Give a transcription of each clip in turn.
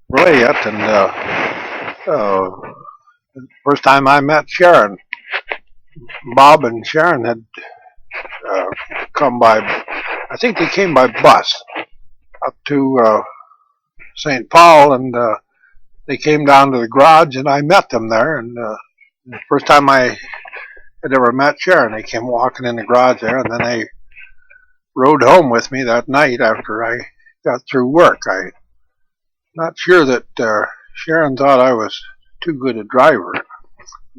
Roy yet, and first time I met Sharon, Bob and Sharon had uh, come by. I think they came by bus up to St. Paul, and they came down to the garage, and I met them there. And the first time I had ever met Sharon, they came walking in the garage there, and then they rode home with me that night after I got through work. I'm not sure that Sharon thought I was too good a driver.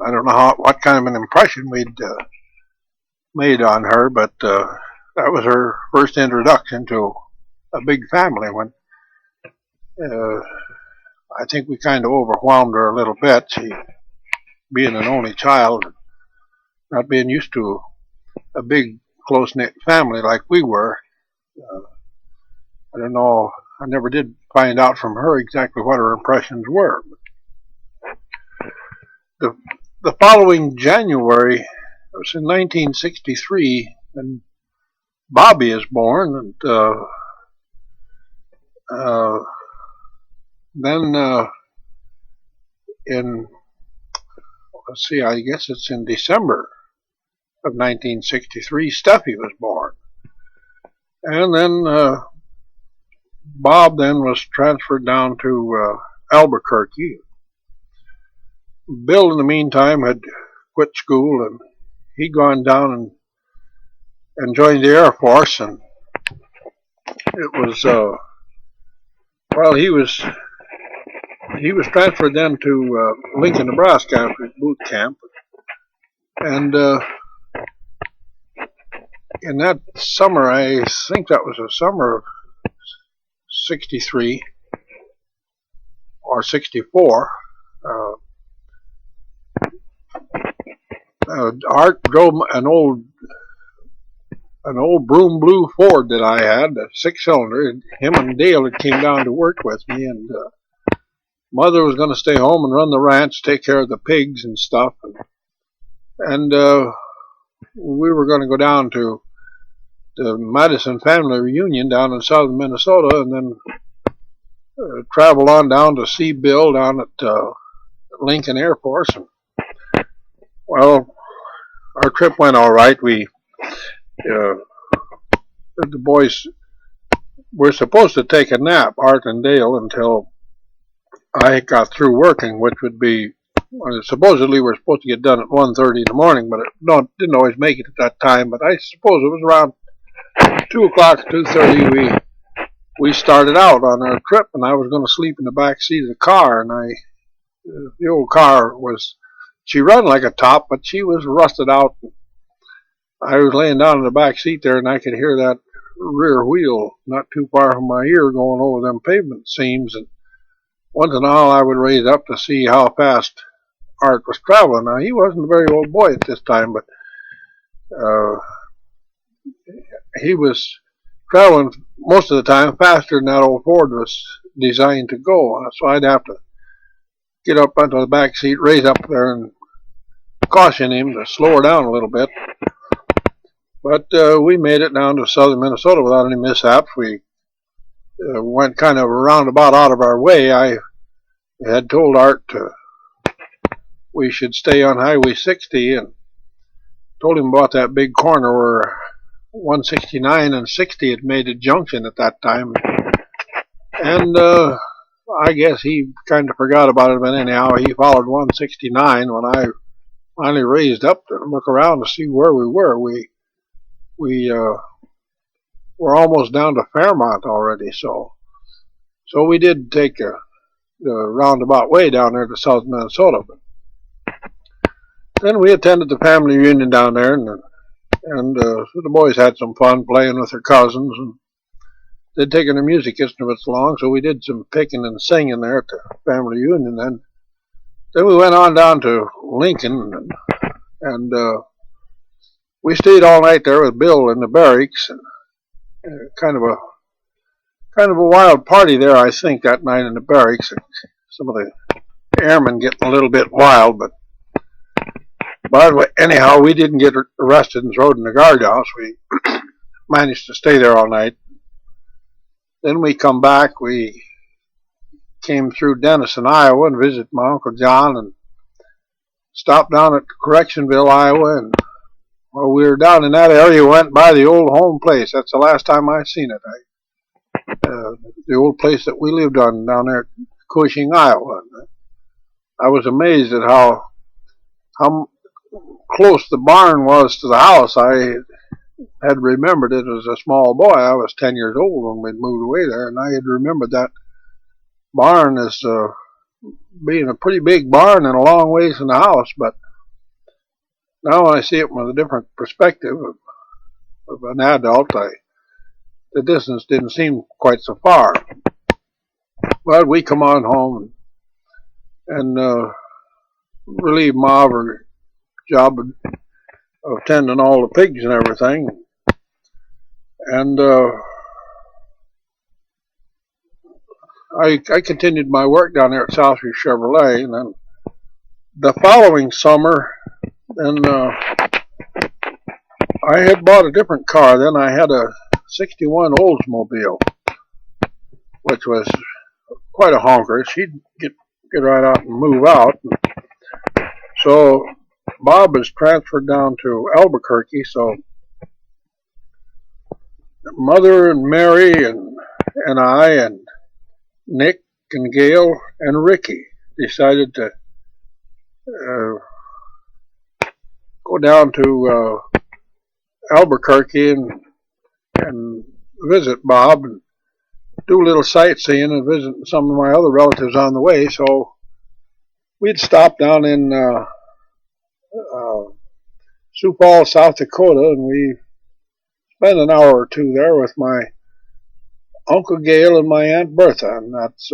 I don't know what kind of an impression we'd made on her, but that was her first introduction to a big family. When uh, I think we kind of overwhelmed her a little bit, she being an only child, not being used to a big close knit family like we were. Uh, I don't know. I never did find out from her exactly what her impressions were. The the following January, it was in 1963, and Bobby is born, and uh, then in let's see, I guess it's in December of 1963, Steffi was born, and then Bob then was transferred down to Albuquerque. Bill, in the meantime, had quit school, and he'd gone down and joined the Air Force, and it was well, he was transferred then to Lincoln, Nebraska after his boot camp, and in that summer, I think that was the summer of '63 or '64. Uh, Art drove an old Broom Blue Ford that I had, a six-cylinder. Him and Dale had came down to work with me, and Mother was going to stay home and run the ranch, take care of the pigs and stuff, and we were going to go down to the Madison family reunion down in southern Minnesota, and then travel on down to see Bill down at Lincoln Air Force. And, well, our trip went all right. The boys were supposed to take a nap, Art and Dale, until I got through working, which would be supposedly we're supposed to get done at 1:30 in the morning, but it didn't always make it at that time. But I suppose it was around 2 o'clock, 2:30. We started out on our trip, and I was going to sleep in the back seat of the car, and the old car she run like a top, but she was rusted out. I was laying down in the back seat there, and I could hear that rear wheel not too far from my ear going over them pavement seams, and once in a while I would raise up to see how fast Art was traveling. Now, he wasn't a very old boy at this time, but uh, he was traveling most of the time faster than that old Ford was designed to go. So I'd have to get up onto the back seat, raise up there, and caution him to slow her down a little bit. But we made it down to southern Minnesota without any mishaps. We went kind of a roundabout out of our way. I had told Art we should stay on Highway 60, and told him about that big corner where 169 and 60 had made a junction at that time. And I guess he kind of forgot about it, but anyhow, he followed 169 when I finally raised up to look around to see where we were. We were almost down to Fairmont already, so we did take the roundabout way down there to South Minnesota. But then we attended the family reunion down there, and so the boys had some fun playing with their cousins, and they'd taken their music instruments along, so we did some picking and singing there at the family reunion. Then we went on down to Lincoln, and we stayed all night there with Bill in the barracks, and kind of a wild party there, I think, that night in the barracks. Some of the airmen getting a little bit wild, but anyhow, we didn't get arrested and thrown in the guardhouse. We managed to stay there all night. Then we come back. We came through Denison, Iowa, and visited my Uncle John, and stopped down at Correctionville, Iowa, and while we were down in that area, we went by the old home place. That's the last time I seen it. The old place that we lived on down there at Cushing, Iowa. I was amazed at how close the barn was to the house. I had remembered it as a small boy. I was 10 years old when we moved away there, and I had remembered that barn as being a pretty big barn and a long ways from the house. But now when I see it from a different perspective of an adult, the distance didn't seem quite so far. But we come on home and relieve Ma of her job of tending all the pigs and everything. And I continued my work down there at Southview Chevrolet, and then the following summer, then I had bought a different car. Then I had a '61 Oldsmobile, which was quite a honker. She'd get right out and move out. So Bob was transferred down to Albuquerque. So Mother and Mary and I and Nick and Gail and Ricky decided to go down to Albuquerque and visit Bob and do a little sightseeing and visit some of my other relatives on the way. So we'd stop down in Sioux Falls, South Dakota, and we spent an hour or two there with my Uncle Gail and my Aunt Bertha, and that's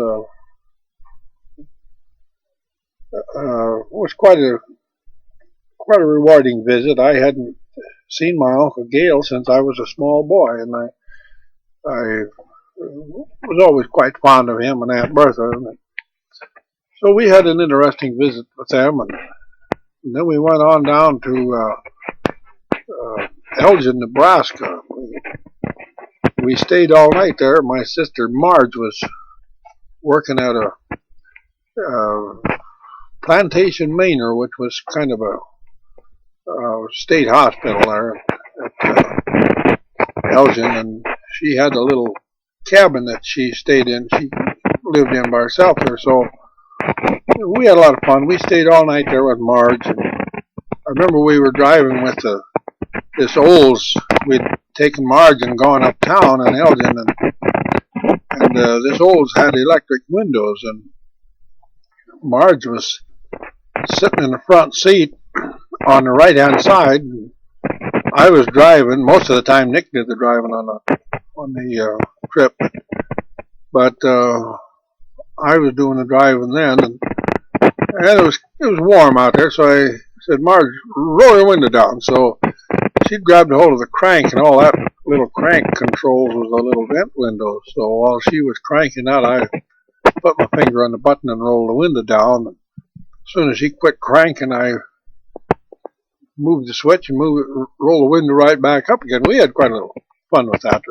was quite a rewarding visit. I hadn't seen my Uncle Gail since I was a small boy, and I was always quite fond of him and Aunt Bertha. So we had an interesting visit with them, and then we went on down to Elgin, Nebraska. We stayed all night there. My sister Marge was working at a Plantation Manor, which was kind of a state hospital there at Elgin, and she had a little cabin that she stayed in. She lived in by herself there, so we had a lot of fun. We stayed all night there with Marge. And I remember we were driving with this Olds. We'd taken Marge and gone uptown in Elgin, and this Olds had electric windows, and Marge was sitting in the front seat on the right-hand side. And I was driving. Most of the time Nick did the driving on the trip, but I was doing the driving then, and it was warm out there, so I said, Marge, roll your window down. So she grabbed a hold of the crank, and all that little crank controls was a little vent window. So while she was cranking that, I put my finger on the button and rolled the window down. As soon as she quit cranking, I moved the switch and roll the window right back up again. We had quite a little fun with that.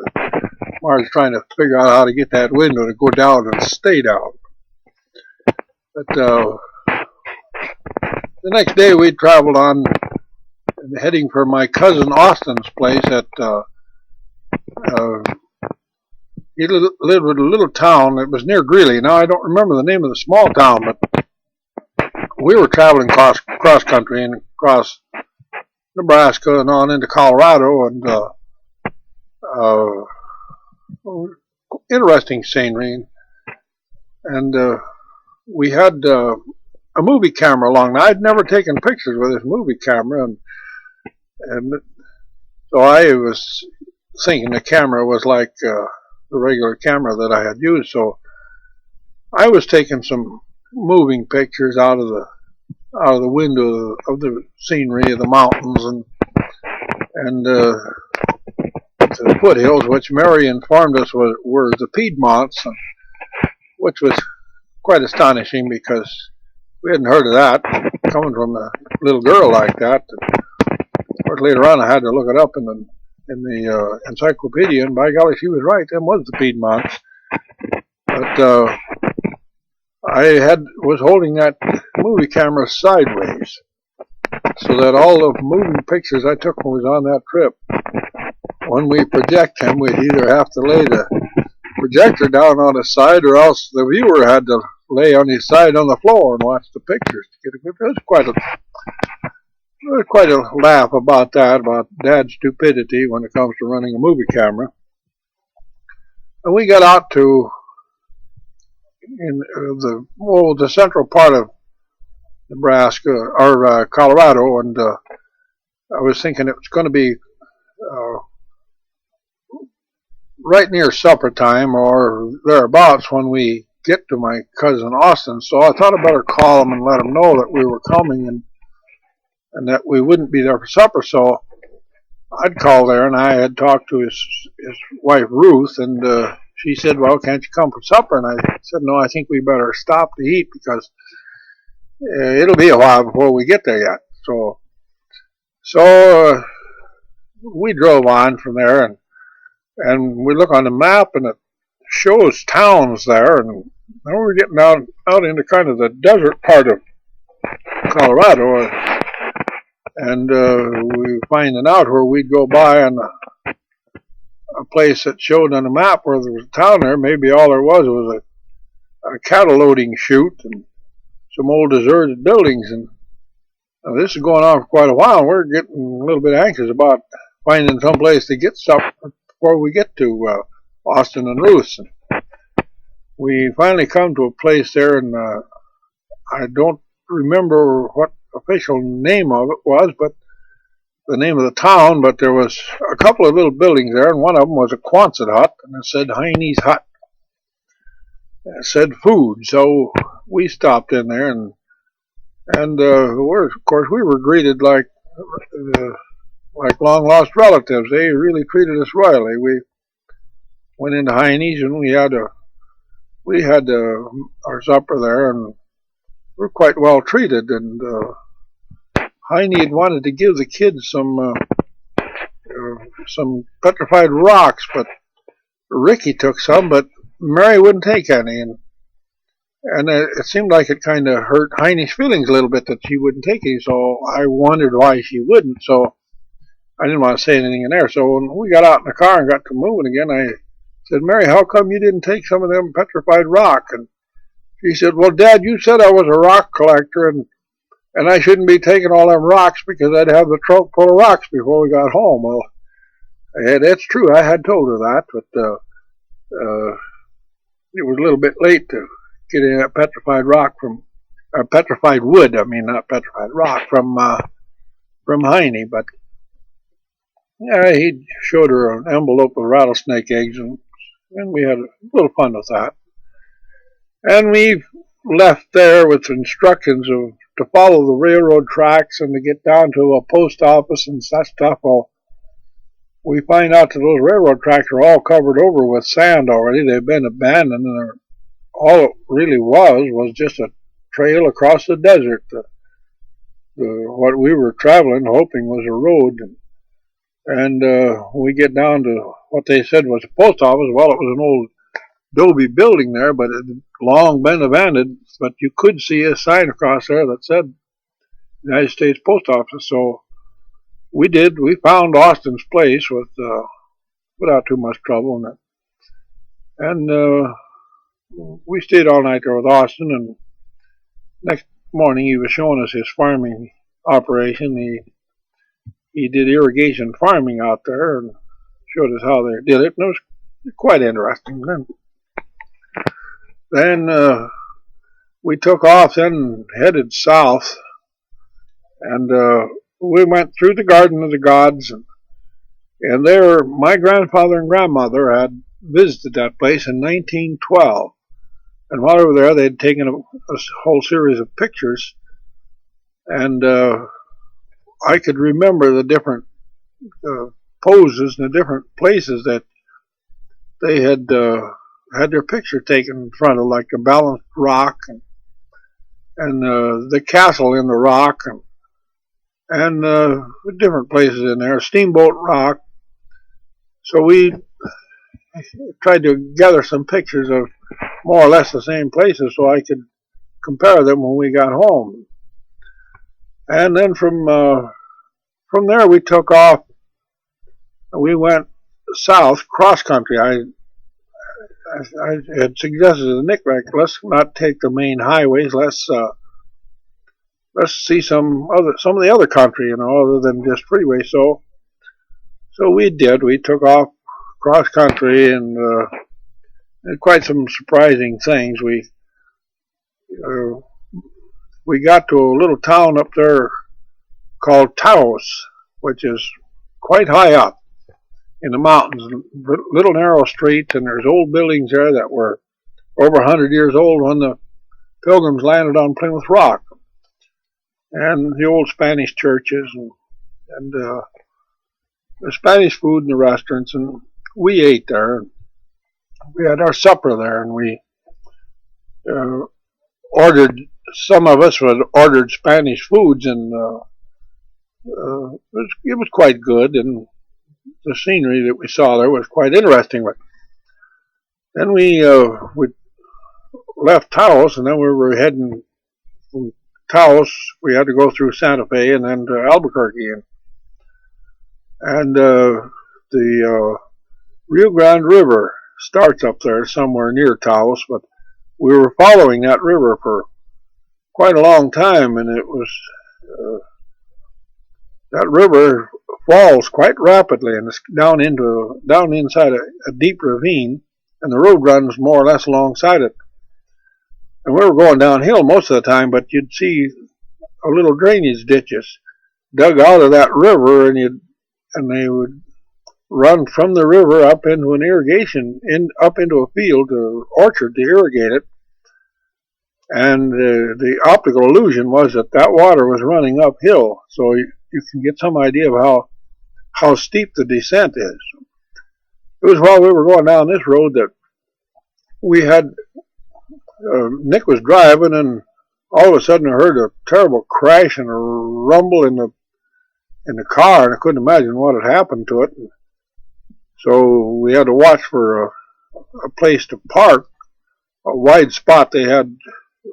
Marge trying to figure out how to get that window to go down and stay down. But the next day we traveled on, heading for my cousin Austin's place at he lived in a little town that was near Greeley. Now I don't remember the name of the small town, but we were traveling cross country and across Nebraska and on into Colorado, and interesting scenery. And we had a movie camera along. Now, I'd never taken pictures with this movie camera, and so I was thinking the camera was like the regular camera that I had used. So I was taking some moving pictures out of the window of the scenery of the mountains and the foothills, which Mary informed us were the Piedmonts, which was quite astonishing because we hadn't heard of that coming from a little girl like that. Of course, later on I had to look it up in the encyclopedia, and by golly, she was right. Them was the Piedmonts. But was holding that movie camera sideways, so that all the moving pictures I took when we was on that trip, when we project them, we'd either have to lay the projector down on his side, or else the viewer had to lay on his side on the floor and watch the pictures to get a good. There was quite a laugh about that, about Dad's stupidity when it comes to running a movie camera. And we got out to the central part of Nebraska or Colorado, and I was thinking it was going to be right near supper time or thereabouts when we get to my cousin Austin. So I thought I'd better call him and let him know that we were coming and that we wouldn't be there for supper. So I'd called there, and I had talked to his wife Ruth, and she said, "Well, can't you come for supper?" And I said, "No, I think we better stop to eat because it'll be a while before we get there yet." So we drove on from there, and we look on the map, and it shows towns there, and now we're getting out into kind of the desert part of Colorado, and we finding out where we'd go by on a place that showed on the map where there was a town there. Maybe all there was a cattle loading chute and some old deserted buildings, and this is going on for quite a while, and we're getting a little bit anxious about finding some place to get stuff before we get to Austin and Ruth's. And we finally come to a place there, and I don't remember what official name of it was, but the name of the town, but there was a couple of little buildings there, and one of them was a Quonset hut, and it said Heine's Hut. It said food, so we stopped in there, and of course we were greeted like long lost relatives. They really treated us royally. We went into Heine's, and we had our supper there, and we were quite well treated. And Heine had wanted to give the kids some petrified rocks, but Ricky took some, but Mary wouldn't take any, and it seemed like it kind of hurt Heine's feelings a little bit that she wouldn't take any. So I wondered why she wouldn't. So I didn't want to say anything in there. So when we got out in the car and got to moving again, I said, "Mary, how come you didn't take some of them petrified rock?" And she said, "Well, Dad, you said I was a rock collector, and I shouldn't be taking all them rocks because I'd have the trunk full of rocks before we got home." Well, yeah, that's true. I had told her that, but it was a little bit late to get any of that petrified wood. I mean, not petrified rock from Heine. But yeah, he showed her an envelope of rattlesnake eggs, and we had a little fun with that. And we left there with instructions to follow the railroad tracks and to get down to a post office and such stuff. Well, we find out that those railroad tracks are all covered over with sand already. They've been abandoned, and all it really was just a trail across the desert. What we were traveling, hoping was a road. And we get down to what they said was a post office. Well, it was an old adobe building there, but it had long been abandoned. But you could see a sign across there that said United States Post Office. So we found Austin's place without too much trouble. And we stayed all night there with Austin, and next morning he was showing us his farming operation. He did irrigation farming out there and showed us how they did it, and it was quite interesting. Then we took off and headed south, and we went through the Garden of the Gods, and there my grandfather and grandmother had visited that place in 1912. And while we were there, they'd taken a whole series of pictures, and I could remember the different poses and the different places that they had their picture taken in front of, like a balanced rock, and the castle in the rock, and different places in there, Steamboat Rock. So we tried to gather some pictures of more or less the same places so I could compare them when we got home. And then from there we took off. We went south, cross country. I had suggested to Nick, like, let's not take the main highways. Let's see some of the other country, other than just freeway. So we did. We took off cross country and did quite some surprising things. We got to a little town up there called Taos, which is quite high up in the mountains, little narrow streets, and there's old buildings there that were over 100 years old when the Pilgrims landed on Plymouth Rock, and the old Spanish churches and the Spanish food in the restaurants, and we ate there. We had our supper there, and we ordered. Some of us had ordered Spanish foods, and it was quite good, and the scenery that we saw there was quite interesting. But then we left Taos, and then we were heading from Taos. We had to go through Santa Fe and then to Albuquerque, and the Rio Grande River starts up there somewhere near Taos. But we were following that river for quite a long time, and it was that river falls quite rapidly, and it's down inside a deep ravine, and the road runs more or less alongside it. And we were going downhill most of the time, but you'd see a little drainage ditches dug out of that river, and they would run from the river up into an irrigation, up into a field or orchard to irrigate it. And the optical illusion was that water was running uphill, so you can get some idea of how steep the descent is. It was while we were going down this road that we had Nick was driving, and all of a sudden I heard a terrible crash and a rumble in the car, and I couldn't imagine what had happened to it. So we had to watch for a place to park, a wide spot they had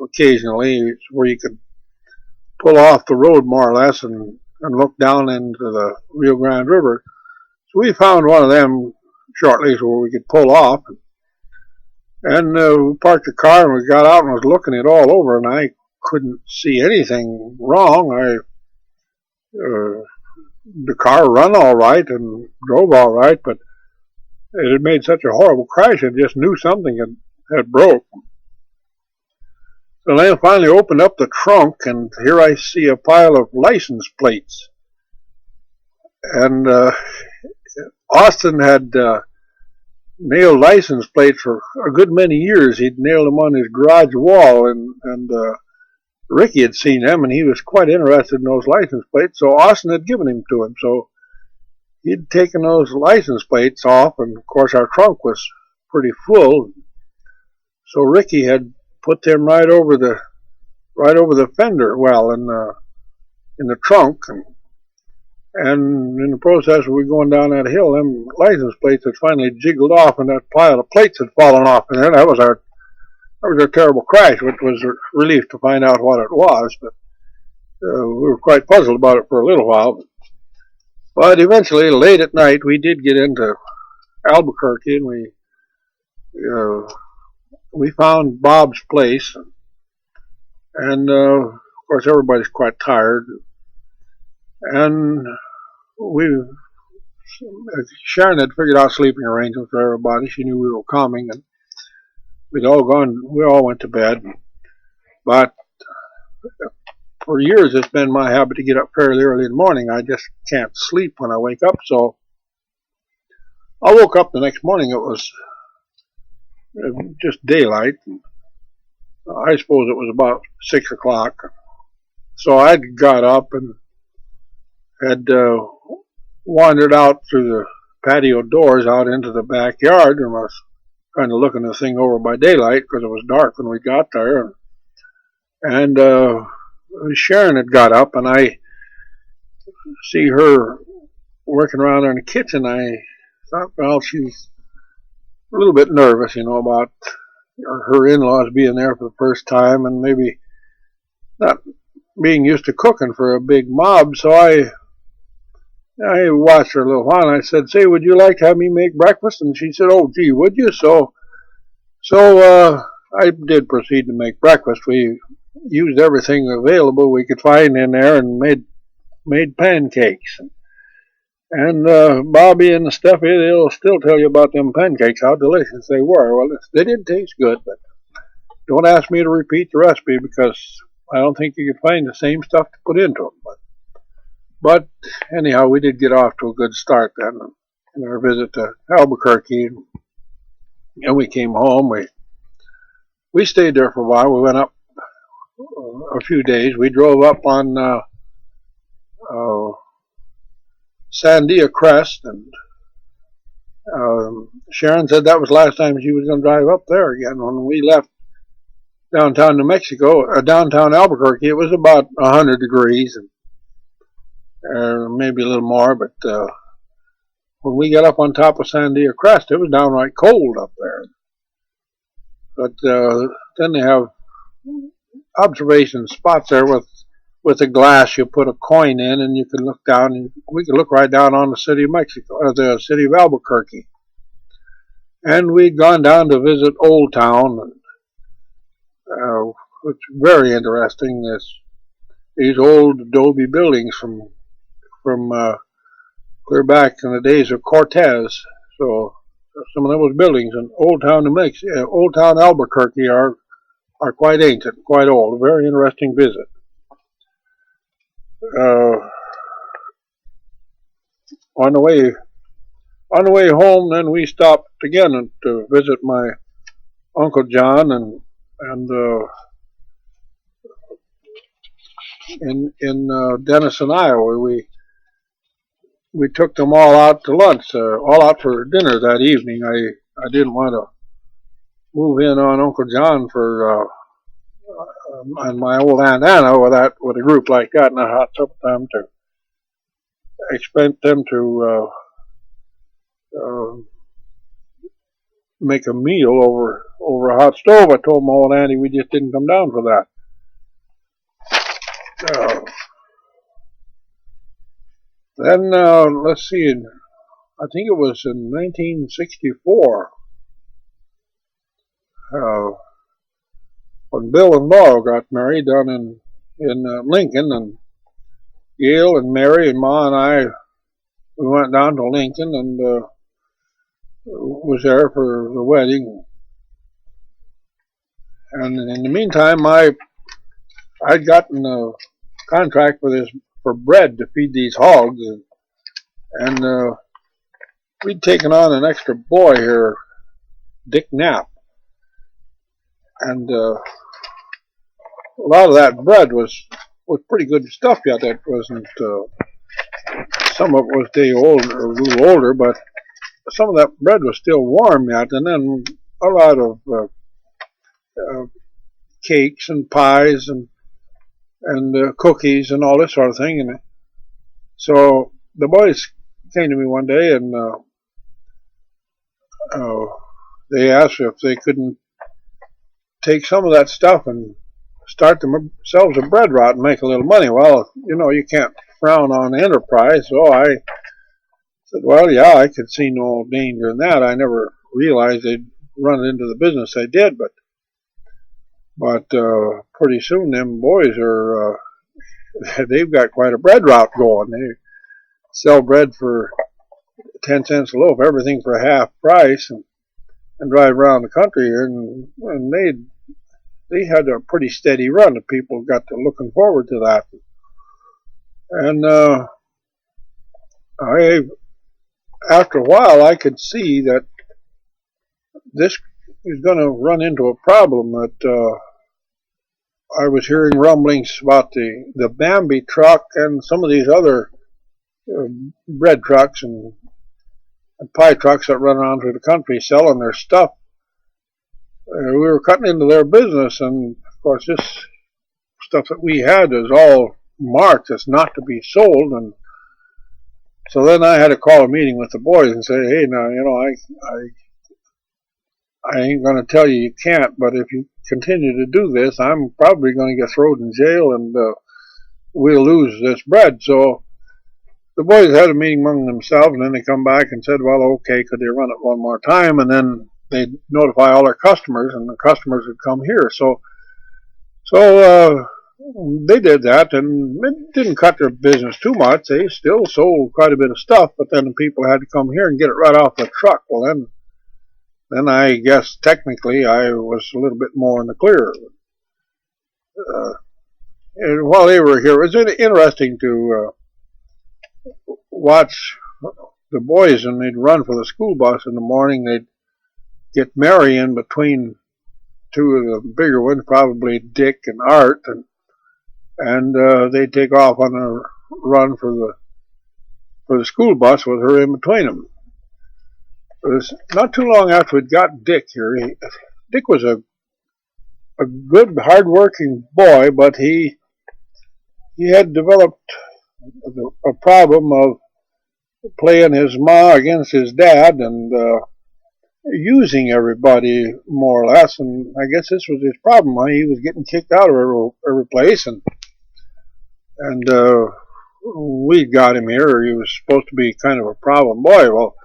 occasionally where you could pull off the road more or less and look down into the Rio Grande River. So we found one of them shortly where we could pull off, and we parked the car, and we got out and was looking it all over, and I couldn't see anything wrong. The car run all right and drove all right, but it had made such a horrible crash, I just knew something had broke. So then I finally opened up the trunk, and here I see a pile of license plates. And Austin had nailed license plates for a good many years. He'd nailed them on his garage wall, and Ricky had seen them, and he was quite interested in those license plates, so Austin had given them to him. So he'd taken those license plates off, and of course our trunk was pretty full. So Ricky had put them right over the fender well in the trunk, and in the process of we going down that hill, them license plates had finally jiggled off, and that pile of plates had fallen off, and then that was our terrible crash, which was a relief to find out what it was. But we were quite puzzled about it for a little while. But eventually, late at night, we did get into Albuquerque, and we found Bob's place, and of course everybody's quite tired, and Sharon had figured out sleeping arrangements for everybody. She knew we were coming, and we all went to bed. But for years it's been my habit to get up fairly early in the morning. I just can't sleep when I wake up, so I woke up the next morning. It was just daylight. I suppose it was about 6 o'clock. So I got up and had wandered out through the patio doors out into the backyard, and was kind of looking the thing over by daylight because it was dark when we got there. And Sharon had got up, and I see her working around there in the kitchen. I thought, well, she's a little bit nervous, about her in-laws being there for the first time, and maybe not being used to cooking for a big mob, so I watched her a little while, and I said, "Say, would you like to have me make breakfast?" And she said, "Oh, gee, would you?" So I did proceed to make breakfast. We used everything available we could find in there and made pancakes. And Bobby and Steffi, they'll still tell you about them pancakes, how delicious they were. Well, they did taste good, but don't ask me to repeat the recipe because I don't think you could find the same stuff to put into them. But anyhow, we did get off to a good start then in our visit to Albuquerque. And we came home. We stayed there for a while. We went up a few days. We drove up on Sandia Crest, and Sharon said that was the last time she was going to drive up there again. When we left downtown New Mexico, downtown Albuquerque, it was about 100 degrees, maybe a little more, but when we got up on top of Sandia Crest, it was downright cold up there. But then they have observation spots there with a glass you put a coin in, and you can look down, and we could look right down on the city of Mexico, or the city of Albuquerque. And we'd gone down to visit Old Town, which is very interesting. These old adobe buildings from clear back in the days of Cortez. So some of those buildings in Old Town New Mexico, Old Town Albuquerque are quite ancient, quite old. A very interesting visit. On the way home, then we stopped again to visit my Uncle John and in Denison, Iowa. We took them all out to lunch, all out for dinner that evening. I didn't want to move in on Uncle John and my old Aunt Anna with a group like that in a hot supper time to expect them to make a meal over a hot stove. I told my old auntie we just didn't come down for that. Then let's see, I think it was in 1964 when Bill and Laura got married down in Lincoln, and Gail and Mary and Ma and I, we went down to Lincoln and was there for the wedding. And in the meantime, I'd gotten a contract for bread to feed these hogs, and we'd taken on an extra boy here, Dick Knapp, and a lot of that bread was pretty good stuff yet. That wasn't. Some of it was a little older, but some of that bread was still warm yet, and then a lot of cakes and pies and cookies and all this sort of thing. And so the boys came to me one day and they asked if they couldn't take some of that stuff and start themselves a bread route and make a little money. Well, you can't frown on enterprise, so I said, well, yeah, I could see no danger in that. I never realized they'd run into the business they did, but pretty soon them boys are they've got quite a bread route going. They sell bread for 10 cents a loaf, everything for half price, and drive around the country, and they had a pretty steady run. The people got to looking forward to that. And after a while, I could see that this is going to run into a problem. That I was hearing rumblings about the Bambi truck and some of these other bread trucks and pie trucks that run around through the country selling their stuff. We were cutting into their business, and of course this stuff that we had is all marked as not to be sold. And so then I had to call a meeting with the boys and say, hey, now, I ain't going to tell you you can't, but if you continue to do this, I'm probably going to get thrown in jail and we'll lose this bread. So the boys had a meeting among themselves, and then they come back and said, well, okay, could they run it one more time? And then they'd notify all their customers, and the customers would come here. So they did that, and it didn't cut their business too much. They still sold quite a bit of stuff, but then the people had to come here and get it right off the truck. Well, then I guess technically I was a little bit more in the clear. And while they were here, it was interesting to watch the boys, and they'd run for the school bus in the morning. They'd get Mary in between two of the bigger ones, probably Dick and Art, and they'd take off on a run for the school bus with her in between them. It was not too long after we'd got Dick here. Dick was a good, hard-working boy, but he had developed a problem of playing his ma against his dad and using everybody more or less. And I guess this was his problem. He was getting kicked out of every place, and we got him here. He was supposed to be kind of a problem boy. Well,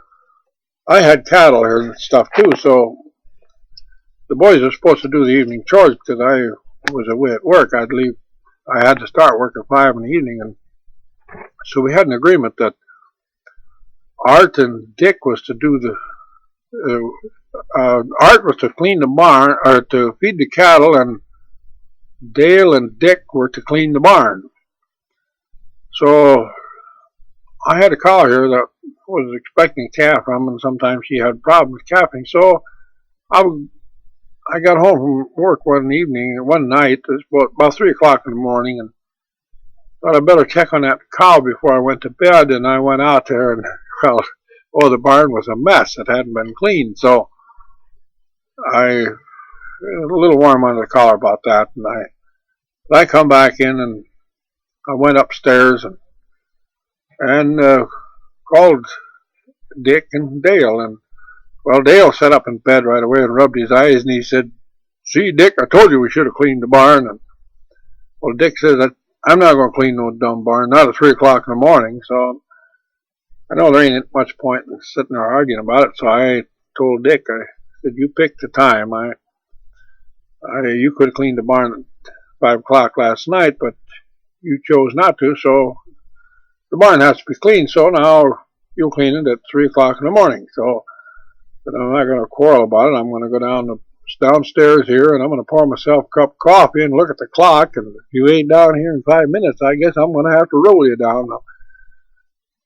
I had cattle here and stuff too, so the boys were supposed to do the evening chores because I was away at work. I'd leave. I had to start work at 5 in the evening, and so we had an agreement that Art and Dick was to do Art was to clean the barn or to feed the cattle, and Dale and Dick were to clean the barn. So I had a cow here that was expecting a calf from, and sometimes she had problems calving. So I got home from work one night, it was about 3 o'clock in the morning, and thought I'd better check on that cow before I went to bed. And I went out there, and well, the barn was a mess. It hadn't been cleaned, so I was a little warm under the collar about that. And I come back in, and I went upstairs and called Dick and Dale. And well, Dale sat up in bed right away and rubbed his eyes, and he said, "See, Dick, I told you we should have cleaned the barn." And well, Dick says that I'm not going to clean no dumb barn, not at 3 o'clock in the morning. So I know there ain't much point in sitting there arguing about it. So I told Dick, I said, "You picked the time. You could have cleaned the barn at 5 o'clock last night, but you chose not to. So the barn has to be cleaned. So now you'll clean it at 3 o'clock in the morning." So but I'm not going to quarrel about it. I'm going to go downstairs here, and I'm going to pour myself a cup of coffee and look at the clock. And if you ain't down here in 5 minutes, I guess I'm going to have to roll you down.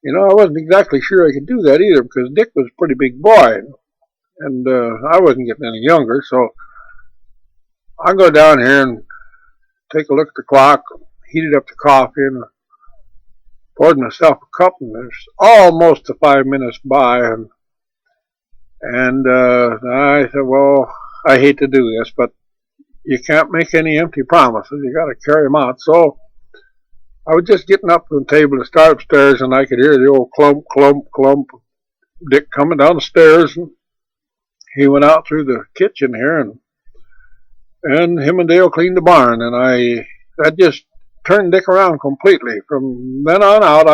You know, I wasn't exactly sure I could do that either because Dick was a pretty big boy, and I wasn't getting any younger. So I go down here and take a look at the clock, heated up the coffee, and poured myself a cup. And there's almost the 5 minutes by, and I said, well, I hate to do this, but you can't make any empty promises. You got to carry them out. So I was just getting up from the table to start upstairs, and I could hear the old clump, clump, clump. Dick coming down the stairs, and he went out through the kitchen here, and him and Dale cleaned the barn, and that just turned Dick around completely. From then on out,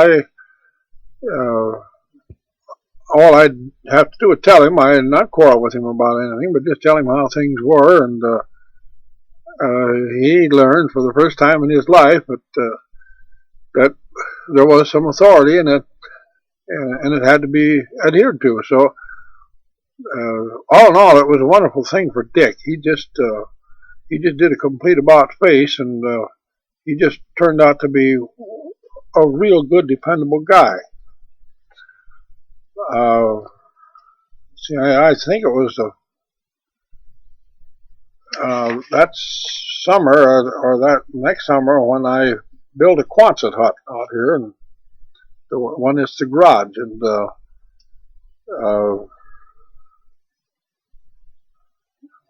all I'd have to do was tell him. I'd not quarrel with him about anything, but just tell him how things were, and he learned for the first time in his life that there was some authority, and it had to be adhered to. So all in all, it was a wonderful thing for Dick. He just did a complete about face, and he just turned out to be a real good, dependable guy. See, I think it was that summer or that next summer when I built a Quonset hut out here, and the one is the garage, and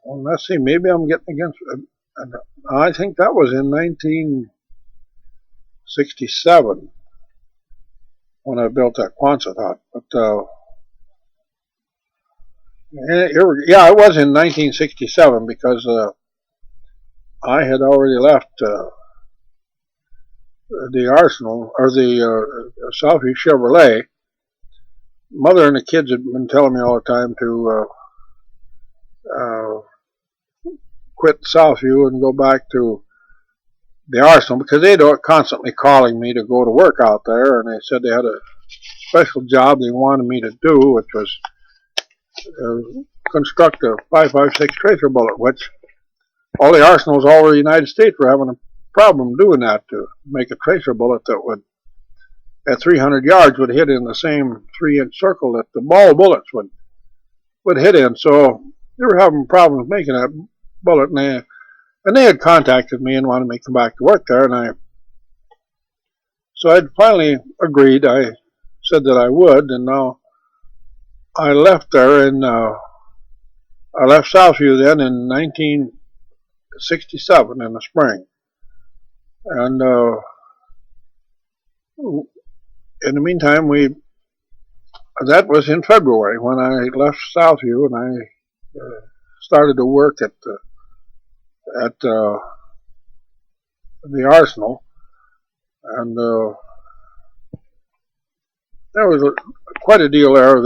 well, let's see, maybe I'm getting against. I think that was in 1967 when I built that Quonset hut, but Yeah, it was in 1967 because I had already left the Arsenal or the Southview Chevrolet. Mother and the kids had been telling me all the time to quit Southview and go back to the Arsenal because they'd constantly calling me to go to work out there, and they said they had a special job they wanted me to do, which was construct a 5.56 tracer bullet, which all the arsenals all over the United States were having a problem doing that, to make a tracer bullet that would, at 300 yards, would hit in the same 3-inch circle that the ball bullets would hit in. So they were having problems making that bullet, and they had contacted me and wanted me to come back to work there, and so I'd finally agreed. I said that I would, and now I left there I left Southview then in 1967 in the spring, and in the meantime, that was in February when I left Southview, and I started to work at the Arsenal, and there was quite a deal there.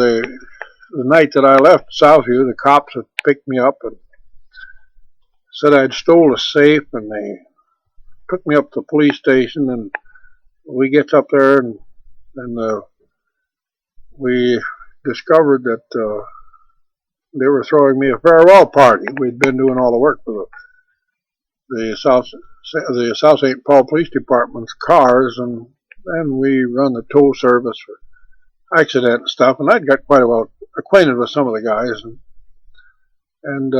The night that I left Southview, the cops had picked me up and said I'd stole a safe, and they took me up to the police station, and we get up there, and we discovered that they were throwing me a farewell party. We'd been doing all the work for the South St. Paul Police Department's cars, and we run the tow service for accident and stuff, and I'd got quite well acquainted with some of the guys, and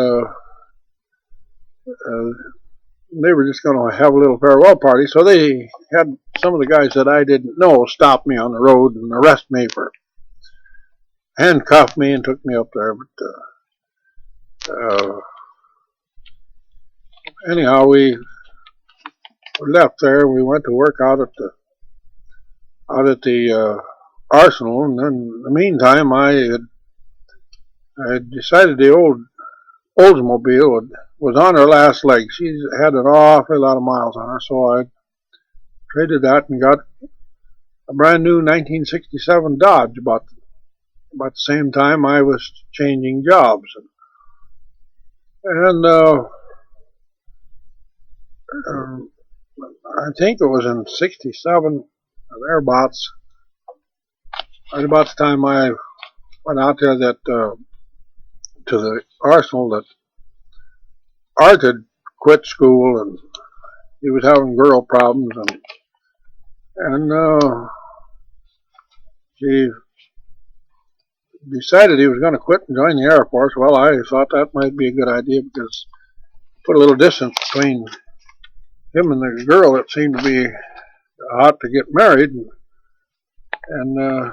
they were just going to have a little farewell party, so they had some of the guys that I didn't know stop me on the road and arrest me, for handcuffed me and took me up there. But anyhow, we left there. We went to work out at the Arsenal, and then in the meantime, I had decided the old Oldsmobile was on her last leg. She had an awfully lot of miles on her, so I traded that and got a brand new 1967 Dodge about the same time I was changing jobs. And I think it was in 67, thereabouts, right about the time I went out there to the Arsenal, that Art had quit school, and he was having girl problems, and he decided he was going to quit and join the Air Force. Well, I thought that might be a good idea, because put a little distance between him and the girl that seemed to be hot to get married, and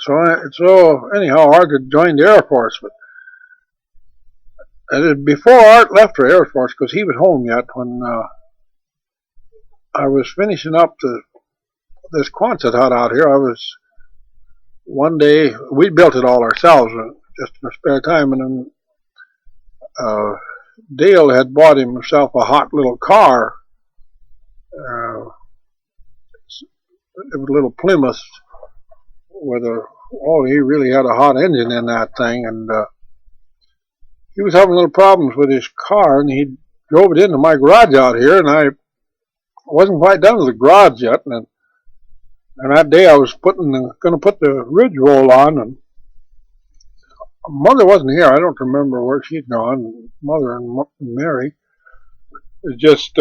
so anyhow, Art had joined the Air Force, but before Art left the Air Force, because he was home yet, when I was finishing up this Quonset hut out here, one day, we built it all ourselves, just in our spare time, and then Dale had bought himself a hot little car. It was a little Plymouth he really had a hot engine in that thing, and he was having little problems with his car, and he drove it into my garage out here, and I wasn't quite done with the garage yet, and that day I was going to put the ridge roll on, and Mother wasn't here. I don't remember where she'd gone. Mother and Mary. It was just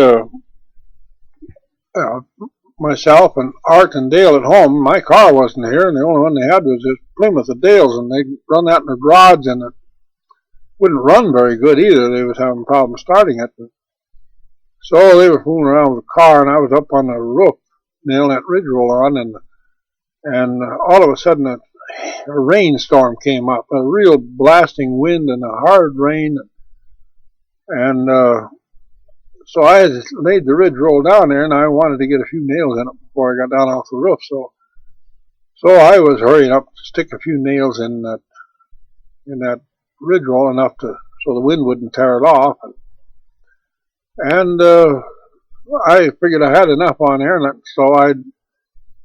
myself and Art and Dale at home. My car wasn't here, and the only one they had was this Plymouth of Dale's, and they'd run that in the garage, and it wouldn't run very good either. They was having problems starting it. So they were fooling around with the car, and I was up on the roof nailing that ridge roll on, and all of a sudden a rainstorm came up, a real blasting wind and a hard rain, and so I laid the ridge roll down there, and I wanted to get a few nails in it before I got down off the roof, so I was hurrying up to stick a few nails in that in that ridgeroll enough so the wind wouldn't tear it off. And I figured I had enough on there, and so I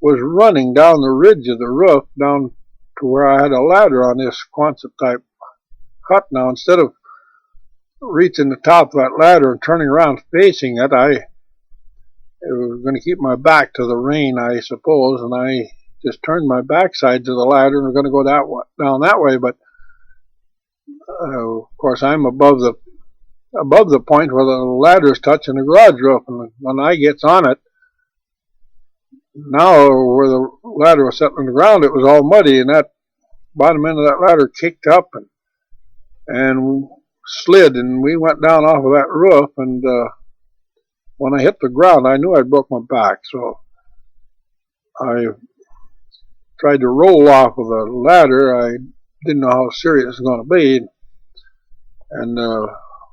was running down the ridge of the roof down to where I had a ladder on this Quonset type hut. Now, instead of reaching the top of that ladder and turning around facing it, I was going to keep my back to the rain, I suppose, and I just turned my backside to the ladder and was going to go down that way. But of course, I'm above the point where the ladder is touching the garage roof, and when I gets on it, now where the ladder was set on the ground, it was all muddy, and that bottom end of that ladder kicked up and slid, and we went down off of that roof. And when I hit the ground, I knew I'd broke my back, so I tried to roll off of the ladder. I didn't know how serious it was going to be, and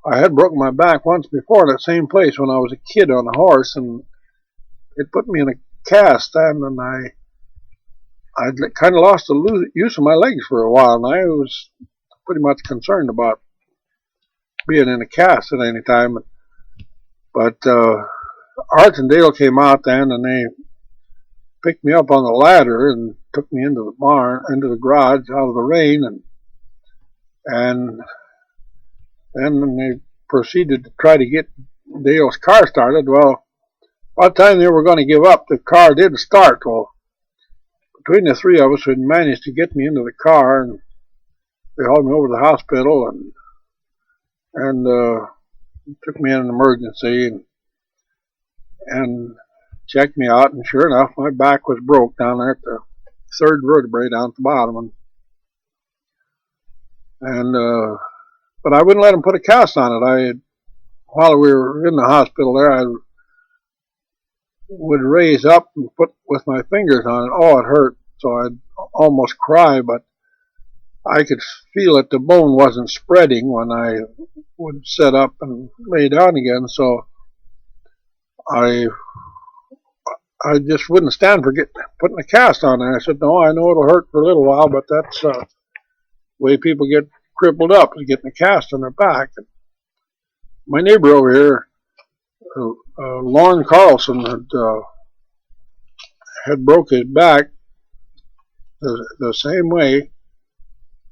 I had broken my back once before in that same place when I was a kid on a horse, and it put me in a cast, and I'd kind of lost the use of my legs for a while, and I was pretty much concerned about being in a cast at any time. But Art and Dale came out then, and they picked me up on the ladder and took me into the barn, into the garage, out of the rain, and then they proceeded to try to get Dale's car started. Well, by the time they were going to give up, the car did start. Well, between the three of us, we managed to get me into the car, and they hauled me over to the hospital and took me in an emergency and checked me out. And sure enough, my back was broke down there at the third vertebrae down at the bottom. But I wouldn't let them put a cast on it. While we were in the hospital there, I would raise up and put with my fingers on it. Oh, it hurt, so I'd almost cry, but I could feel that the bone wasn't spreading when I would sit up and lay down again, so I just wouldn't stand for putting a cast on there. I said, no, I know it'll hurt for a little while, but that's the way people get crippled up, is getting a cast on their back. And my neighbor over here, Lorne Carlson, had broke his back the same way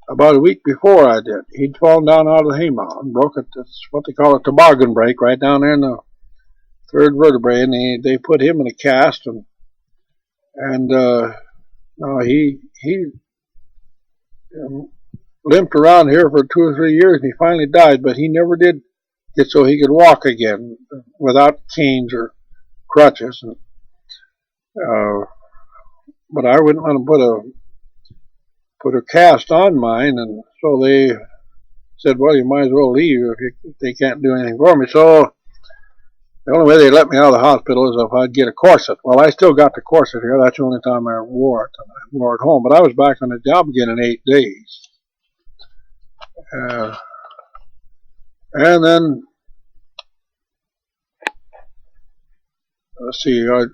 about a week before I did. He'd fallen down out of the haymow and broke it. That's what they call a toboggan break, right down there in the third vertebrae, and they put him in a cast, and no, he limped around here for 2 or 3 years, and he finally died. But he never did get so he could walk again without canes or crutches. But I wouldn't let him put a cast on mine, and so they said, well, you might as well leave if they can't do anything for me. So the only way they let me out of the hospital is if I'd get a corset. Well, I still got the corset here. That's the only time I wore it. And I wore it home. But I was back on the job again in 8 days. And then, let's see, I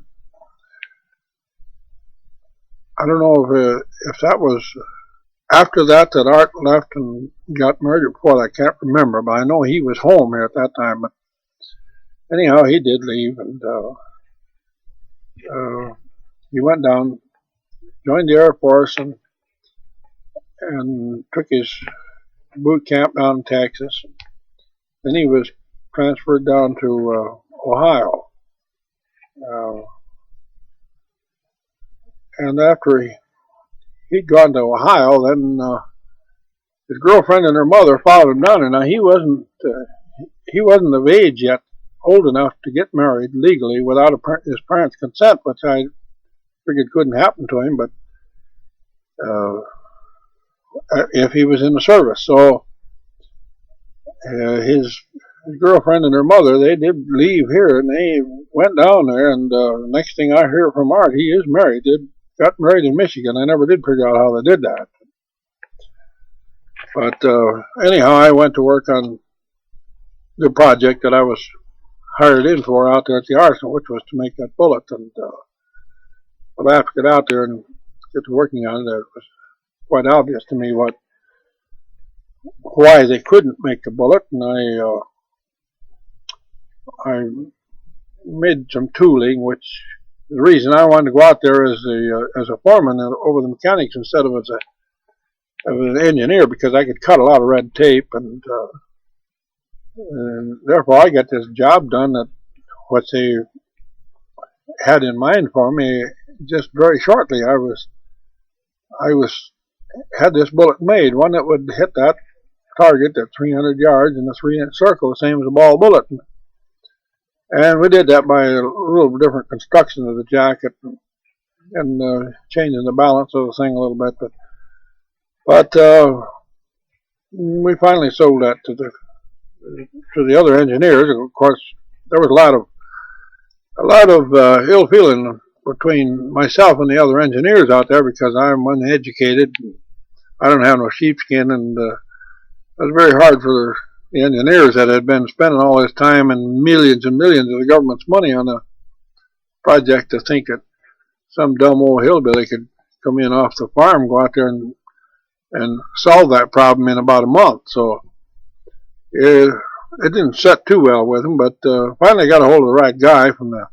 don't know if that was after that Art left and got married, or before that. I can't remember, but I know he was home here at that time. But anyhow, he did leave, and he went down, joined the Air Force, and took his boot camp down in Texas. Then he was transferred down to Ohio. And after he'd gone to Ohio, then his girlfriend and her mother followed him down there. Now he wasn't of age yet, old enough to get married legally without his parents' consent, which I figured couldn't happen to him, but if he was in the service. So his girlfriend and her mother, they did leave here, and they went down there, and the next thing I hear from Art, he is married. Got married in Michigan. I never did figure out how they did that. But anyhow, I went to work on the project that I was hired in for out there at the arsenal, which was to make that bullet. And but I have to get out there and get to working on it. It was quite obvious to me what why they couldn't make the bullet, and I made some tooling, which the reason I wanted to go out there as a foreman over the mechanics instead of as an engineer, because I could cut a lot of red tape, and therefore I got this job done that what they had in mind for me just very shortly. I had this bullet made, one that would hit that target at 300 yards in a 3-inch circle, the same as a ball bullet. And we did that by a little different construction of the jacket and changing the balance of the thing a little bit. But we finally sold that to the other engineers. And of course, there was a lot of ill feeling between myself and the other engineers out there, because I'm uneducated. I don't have no sheepskin, and it was very hard for the engineers that had been spending all this time and millions of the government's money on a project to think that some dumb old hillbilly could come in off the farm, go out there and solve that problem in about a month. So it didn't set too well with him, but finally got a hold of the right guy from the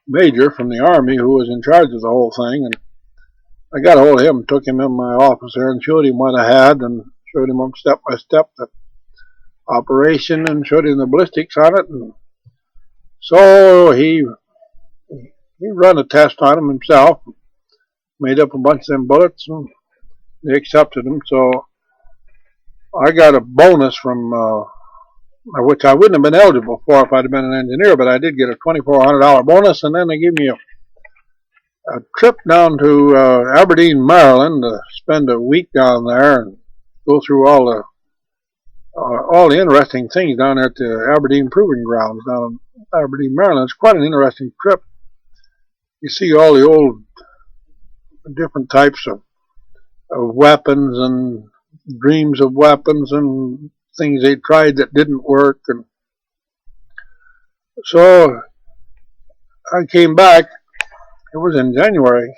major from the Army who was in charge of the whole thing, and I got a hold of him and took him in my office there and showed him what I had, and showed him step by step the operation, and showed him the ballistics on it. And so he run a test on them himself, made up a bunch of them bullets, and they accepted them. So I got a bonus from which I wouldn't have been eligible for if I'd have been an engineer, but I did get a $2,400 bonus, and then they gave me a trip down to Aberdeen, Maryland, to spend a week down there and go through all the interesting things down there at the Aberdeen Proving Grounds down in Aberdeen, Maryland. It's quite an interesting trip. You see all the old different types of weapons and dreams of weapons and things they tried that didn't work. And so I came back. It was in January.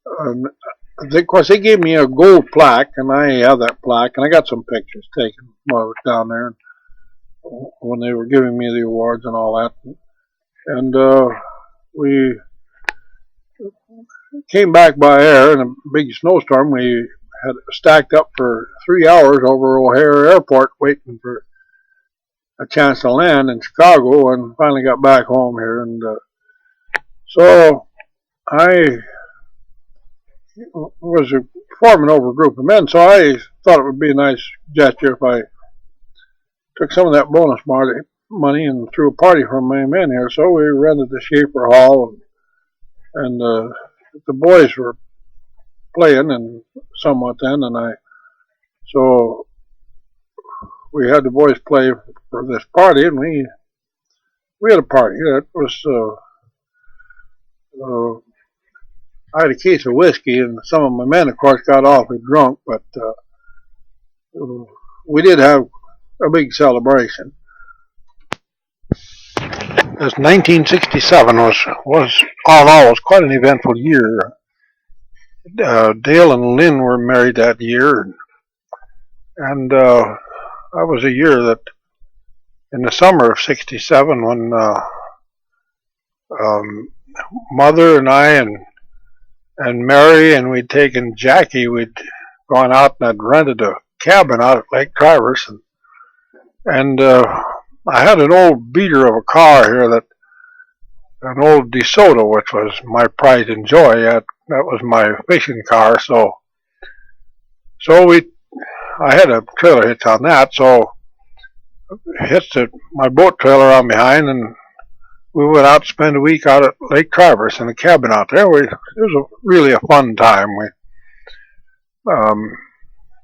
Of course, they gave me a gold plaque, and I have that plaque, and I got some pictures taken while I was down there when they were giving me the awards and all that. And we came back by air in a big snowstorm. We had stacked up for 3 hours over O'Hare Airport waiting for a chance to land in Chicago, and finally got back home here. And so I was foreman over a group of men, so I thought it would be a nice gesture if I took some of that bonus money and threw a party for my men here. So we rented the Schaefer Hall, and the boys were playing and somewhat then, and so we had the boys play for this party, and we had a party. That was I had a case of whiskey, and some of my men, of course, got awfully drunk, but we did have a big celebration. This 1967 was all in all was quite an eventful year. Dale and Lynn were married that year, and that was a year that in the summer of '67, when Mother and I and Mary, and we'd taken Jackie, we'd gone out and I'd rented a cabin out at Lake Traverse, and I had an old beater of a car here, an old DeSoto, which was my pride and joy. That was my fishing car. So I had a trailer hitch on that, so I hitched my boat trailer on behind, and we went out to spend a week out at Lake Traverse in a cabin out there. It was really a fun time.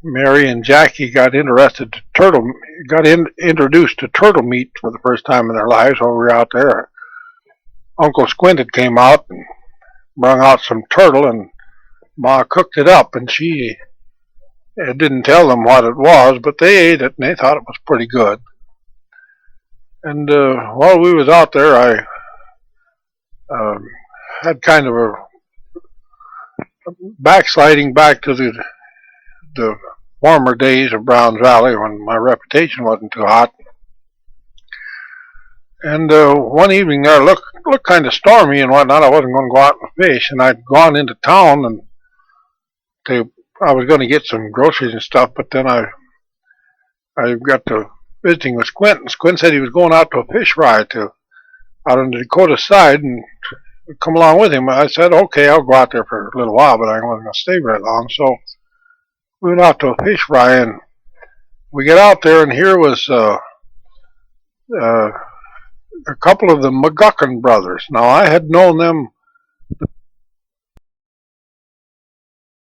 Mary and Jackie got introduced to turtle meat for the first time in their lives while we were out there. Uncle Squinted came out and brought out some turtle, and Ma cooked it up, and she didn't tell them what it was, but they ate it and they thought it was pretty good. And while we was out there, I had kind of backsliding back to the former days of Browns Valley when my reputation wasn't too hot. And one evening there looked kind of stormy and whatnot. I wasn't going to go out and fish, and I'd gone into town and I was going to get some groceries and stuff, but then I got to visiting with Squint, and Squint said he was going out to a fish fry out on the Dakota side and come along with him. I said, okay, I'll go out there for a little while, but I wasn't going to stay very long. So we went out to a fish fry, and we get out there, and here was a couple of the McGuckin brothers. Now, I had known them